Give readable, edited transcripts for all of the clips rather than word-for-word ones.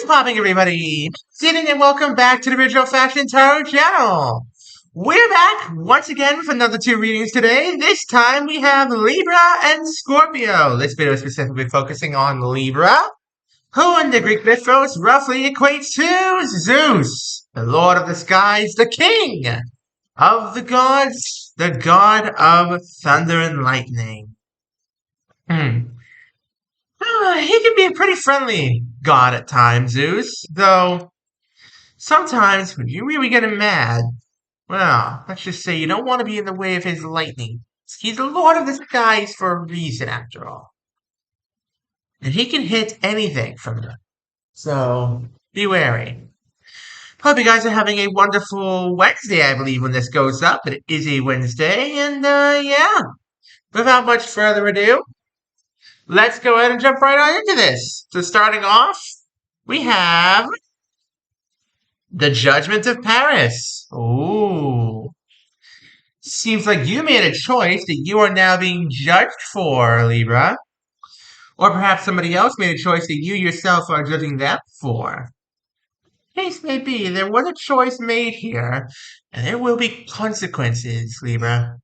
What's popping, everybody? Seating and welcome back to the Original Fashion Tarot channel. We're back once again with another two readings today. This time we have Libra and Scorpio. This video is specifically focusing on Libra, who in the Greek mythos roughly equates to Zeus, the lord of the skies, the king of the gods, the god of thunder and lightning. He can be a pretty friendly god at times, Zeus, though sometimes when you really get him mad, well, let's just say you don't want to be in the way of his lightning. He's the lord of the skies for a reason, after all. And he can hit anything from them. So, be wary. Hope you guys are having a wonderful Wednesday, I believe, when this goes up. It is a Wednesday, and yeah, without much further ado, let's go ahead and jump right on into this. So starting off, we have the Judgment of Paris. Ooh. Seems like you made a choice that you are now being judged for, Libra. Or perhaps somebody else made a choice that you yourself are judging them for. Case may be, there was a choice made here, and there will be consequences, Libra.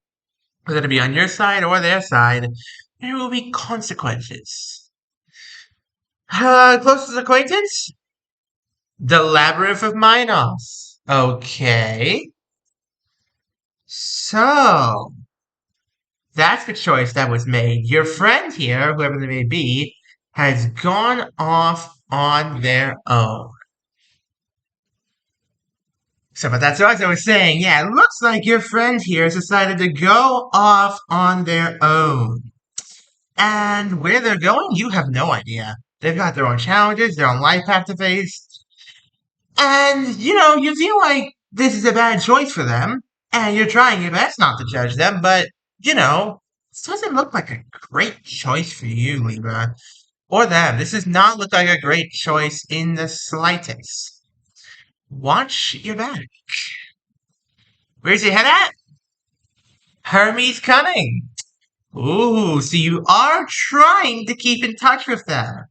Whether it be on your side or their side, there will be consequences. Closest acquaintance? The Labyrinth of Minos. Okay. So, that's the choice that was made. Your friend here, whoever they may be, has gone off on their own. So, but that's what I was saying. Yeah, it looks like your friend here has decided to go off on their own. And where they're going, you have no idea. They've got their own challenges, their own life path to face. And, you feel like this is a bad choice for them. And you're trying your best not to judge them. But, this doesn't look like a great choice for you, Libra. Or them. This does not look like a great choice in the slightest. Watch your back. Where's your head at? Hermes Cunning. Ooh, so you are trying to keep in touch with them.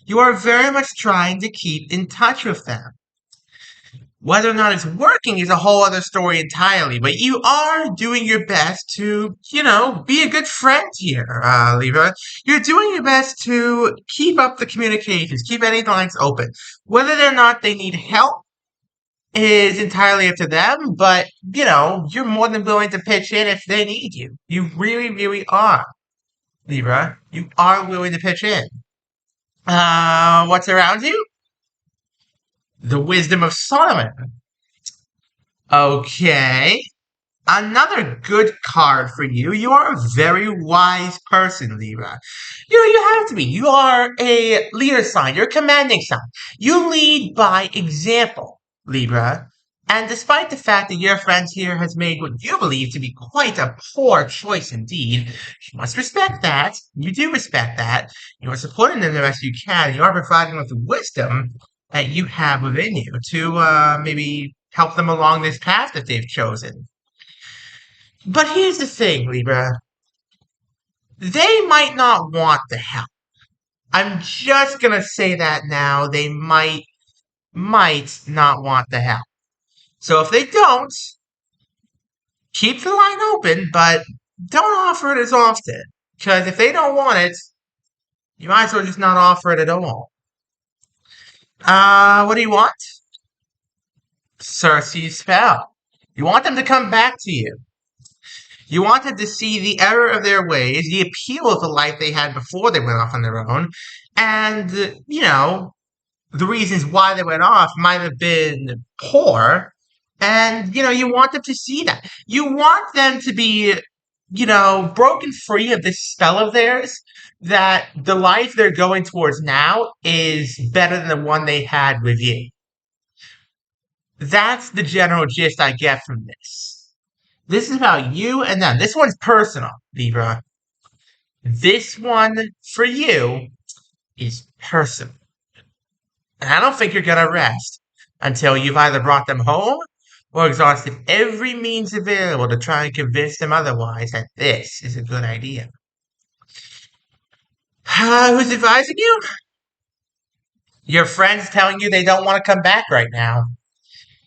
You are very much trying to keep in touch with them. Whether or not it's working is a whole other story entirely, but you are doing your best to, be a good friend here, Libra. You're doing your best to keep up the communications, keep any lines open. Whether or not they need help is entirely up to them, but, you're more than willing to pitch in if they need you. You really, really are, Libra. You are willing to pitch in. What's around you? The Wisdom of Solomon. Okay. Another good card for you. You are a very wise person, Libra. You have to be. You are a leader sign. You're a commanding sign. You lead by example, Libra. And despite the fact that your friend here has made what you believe to be quite a poor choice indeed, you must respect that. You do respect that. You are supporting them the best you can. You are providing them with the wisdom that you have within you to maybe help them along this path that they've chosen. But here's the thing, Libra. They might not want the help. I'm just gonna say that now. They might not want the help. So if they don't, keep the line open, but don't offer it as often. Because if they don't want it, you might as well just not offer it at all. What do you want? Circe's spell. You want them to come back to you. You want them to see the error of their ways, the appeal of the life they had before they went off on their own, and, the reasons why they went off might have been poor, and, you want them to see that. You want them to be, broken free of this spell of theirs, that the life they're going towards now is better than the one they had with you. That's the general gist I get from this. This is about you and them. This one's personal, Libra. This one, for you, is personal. And I don't think you're going to rest until you've either brought them home or exhausted every means available to try and convince them otherwise that this is a good idea. Who's advising you? Your friends telling you they don't want to come back right now.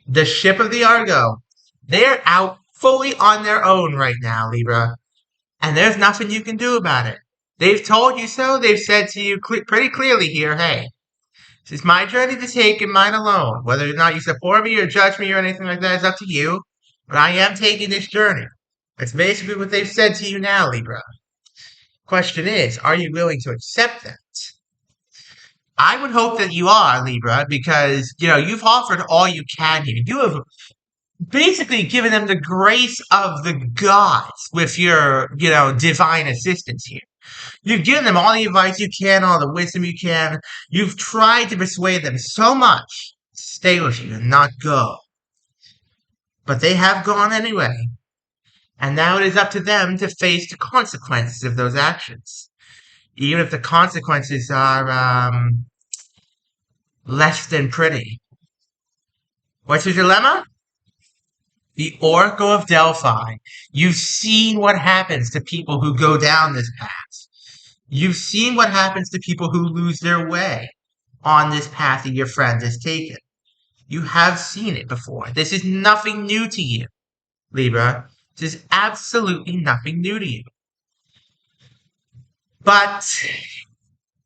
The ship of the Argo. They're out fully on their own right now, Libra. And there's nothing you can do about it. They've told you so. They've said to you pretty clearly here, hey, this is my journey to take and mine alone. Whether or not you support me or judge me or anything like that is up to you. But I am taking this journey. That's basically what they've said to you now, Libra. Question is, are you willing to accept that? I would hope that you are, Libra, because, you've offered all you can here. You have basically given them the grace of the gods with your, divine assistance here. You've given them all the advice you can, all the wisdom you can. You've tried to persuade them so much to stay with you and not go. But they have gone anyway. And now it is up to them to face the consequences of those actions. Even if the consequences are less than pretty. What's your dilemma? The Oracle of Delphi. You've seen what happens to people who go down this path. You've seen what happens to people who lose their way on this path that your friend has taken. You have seen it before. This is nothing new to you, Libra. This is absolutely nothing new to you. But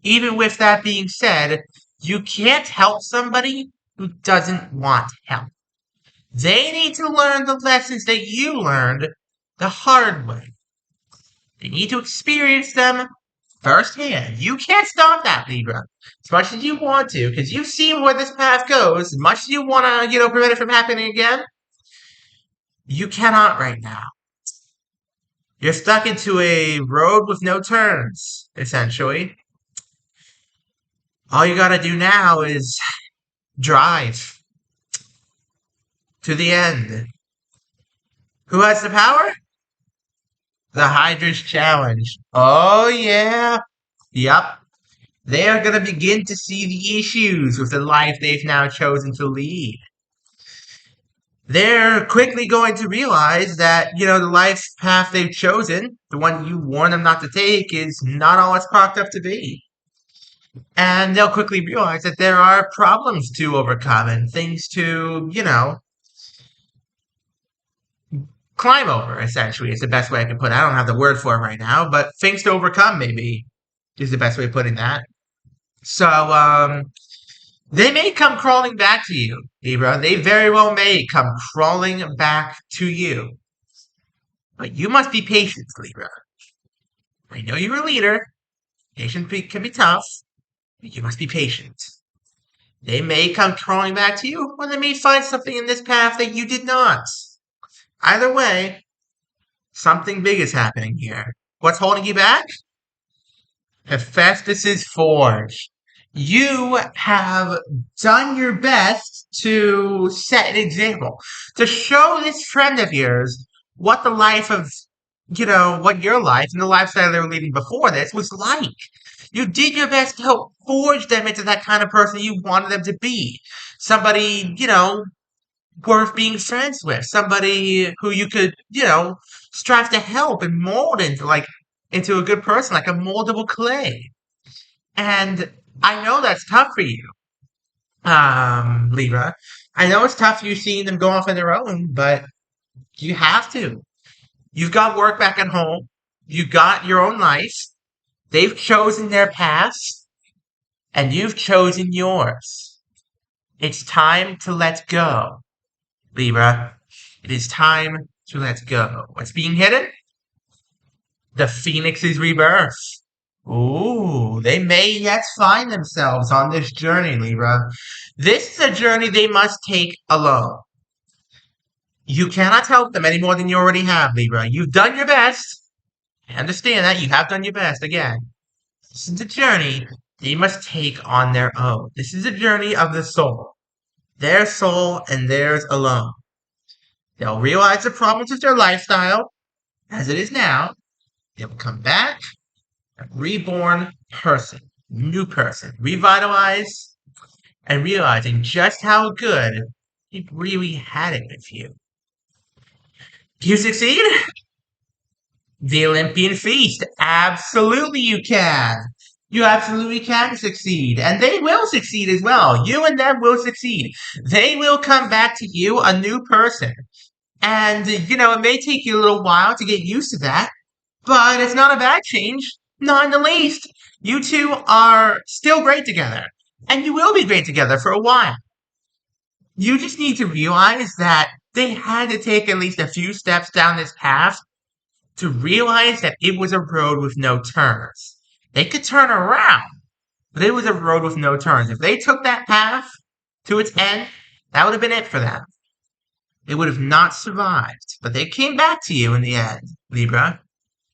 even with that being said, you can't help somebody who doesn't want help. They need to learn the lessons that you learned the hard way. They need to experience them firsthand. You can't stop that, Libra, as much as you want to, because you've seen where this path goes. As much as you want to, prevent it from happening again, you cannot right now. You're stuck into a road with no turns, essentially. All you gotta do now is drive to the end. Who has the power? The Hydra's Challenge. Oh, yeah. Yup. They are going to begin to see the issues with the life they've now chosen to lead. They're quickly going to realize that, the life path they've chosen, the one you warn them not to take, is not all it's cracked up to be. And they'll quickly realize that there are problems to overcome and things to, climb over, essentially, is the best way I can put it. I don't have the word for it right now, but things to overcome, maybe, is the best way of putting that. So, they may come crawling back to you, Libra. They very well may come crawling back to you. But you must be patient, Libra. I know you're a leader. Patience can be tough, but you must be patient. They may come crawling back to you, or they may find something in this path that you did not. Either way, something big is happening here. What's holding you back? Hephaestus's Forge. You have done your best to set an example, to show this friend of yours what the life of, what your life and the lifestyle they were leading before this was like. You did your best to help forge them into that kind of person you wanted them to be. Somebody, worth being friends with. Somebody who you could, strive to help and mold into a good person, like a moldable clay. And I know that's tough for you, Libra. I know it's tough for you seeing them go off on their own, but you have to. You've got work back at home. You've got your own life. They've chosen their path, and you've chosen yours. It's time to let go, Libra. It is time to let go. What's being hidden? The Phoenix's rebirth. Ooh, they may yet find themselves on this journey, Libra. This is a journey they must take alone. You cannot help them any more than you already have, Libra. You've done your best. I understand that. You have done your best. Again, this is a journey they must take on their own. This is a journey of the soul. Their soul and theirs alone. They'll realize the problems with their lifestyle, as it is now. They will come back, a reborn person, new person, revitalized, and realizing just how good he really had it with you. Do you succeed? The Olympian Feast. Absolutely you can. You absolutely can succeed, and they will succeed as well. You and them will succeed. They will come back to you a new person. And, it may take you a little while to get used to that, but it's not a bad change. Not in the least. You two are still great together, and you will be great together for a while. You just need to realize that they had to take at least a few steps down this path to realize that it was a road with no turns. They could turn around, but it was a road with no turns. If they took that path to its end, that would have been it for them. They would have not survived. But they came back to you in the end, Libra.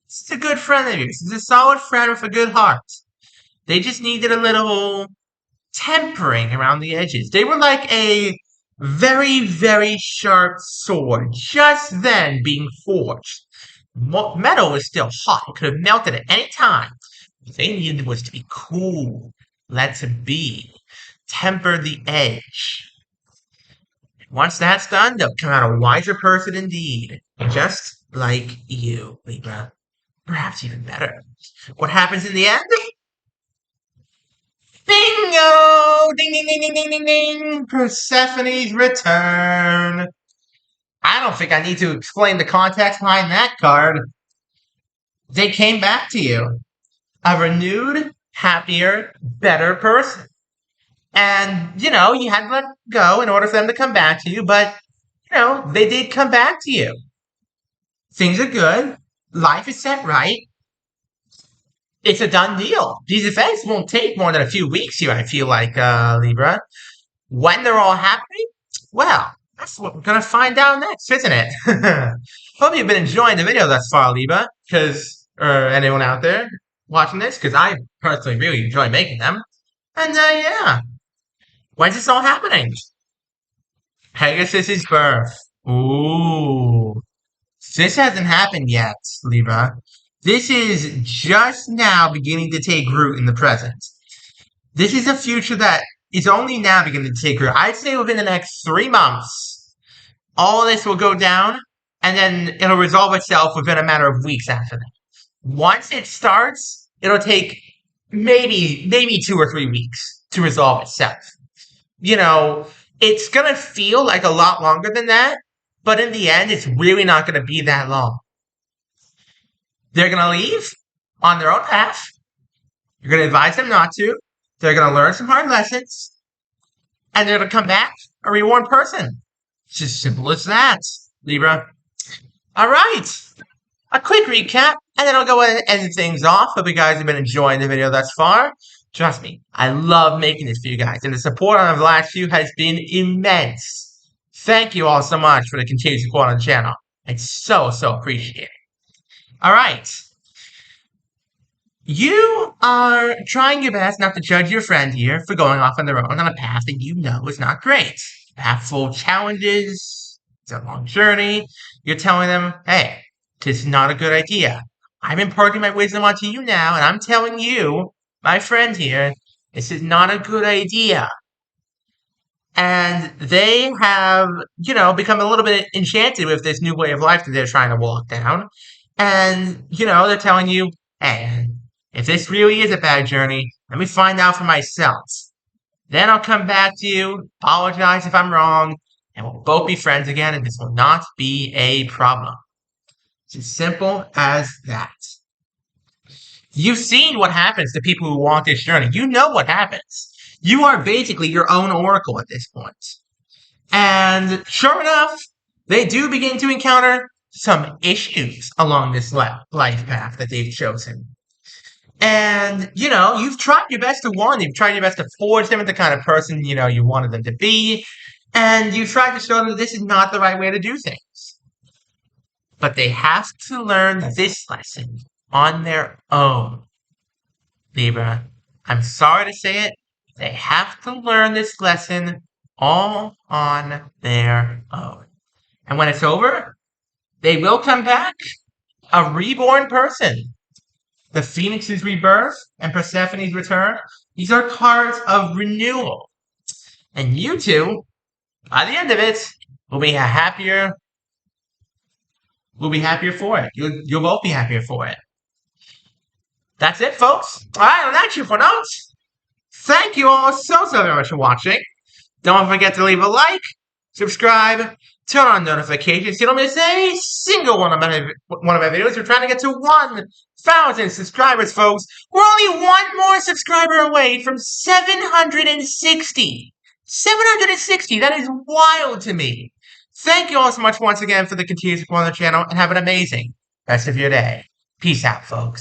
This is a good friend of yours. This is a solid friend with a good heart. They just needed a little tempering around the edges. They were like a very, very sharp sword, just then being forged. Metal was still hot. It could have melted at any time. What they needed was to be cool. Let it be. Temper the edge. Once that's done, they'll come out a wiser person indeed. Just like you, Libra. Perhaps even better. What happens in the end? Bingo! Ding, ding, ding, ding, ding, ding, ding! Persephone's return. I don't think I need to explain the context behind that card. They came back to you. A renewed, happier, better person. And, you had to let go in order for them to come back to you, but, they did come back to you. Things are good. Life is set right. It's a done deal. These events won't take more than a few weeks here, I feel like, Libra. When they're all happening, well, that's what we're going to find out next, isn't it? Hope you've been enjoying the video thus far, Libra, or anyone out there watching this, because I personally really enjoy making them. And, yeah. When's this all happening? Pegasus's birth. Ooh. This hasn't happened yet, Libra. This is just now beginning to take root in the present. This is a future that is only now beginning to take root. I'd say within the next 3 months, all this will go down, and then it'll resolve itself within a matter of weeks after that. Once it starts, it'll take maybe 2 or 3 weeks to resolve itself. It's going to feel like a lot longer than that, but in the end, it's really not going to be that long. They're going to leave on their own path. You're going to advise them not to. They're going to learn some hard lessons, and they're going to come back a reborn person. It's as simple as that, Libra. All right. A quick recap, and then I'll go ahead and end things off. Hope you guys have been enjoying the video thus far. Trust me, I love making this for you guys, and the support on the last few has been immense. Thank you all so much for the continued support on the channel. It's so appreciated. All right. You are trying your best not to judge your friend here for going off on their own on a path that you know is not great. A path full of challenges. It's a long journey. You're telling them, hey, this is not a good idea. I'm imparting my wisdom onto you now, and I'm telling you, my friend here, this is not a good idea. And they have, become a little bit enchanted with this new way of life that they're trying to walk down. And, they're telling you, hey, if this really is a bad journey, let me find out for myself. Then I'll come back to you, apologize if I'm wrong, and we'll both be friends again, and this will not be a problem. It's as simple as that. You've seen what happens to people who walk this journey. You know what happens. You are basically your own oracle at this point. And sure enough, they do begin to encounter some issues along this life path that they've chosen. And, you've tried your best to warn them. You've tried your best to forge them into the kind of person, you wanted them to be. And you've tried to show them that this is not the right way to do things. But they have to learn this lesson on their own. Libra, I'm sorry to say it, they have to learn this lesson all on their own. And when it's over, they will come back a reborn person. The Phoenix's rebirth and Persephone's return, these are cards of renewal. And you two, by the end of it, will be happier. Will be happier for it. You'll both be happier for it. That's it, folks. All right, on that, you for notes. Thank you all so very much for watching. Don't forget to leave a like, subscribe, turn on notifications so you don't miss a single one of my videos. We're trying to get to 1,000 subscribers, folks. We're only one more subscriber away from 760. 760. That is wild to me. Thank you all so much once again for the continued support on the channel, and have an amazing rest of your day. Peace out, folks.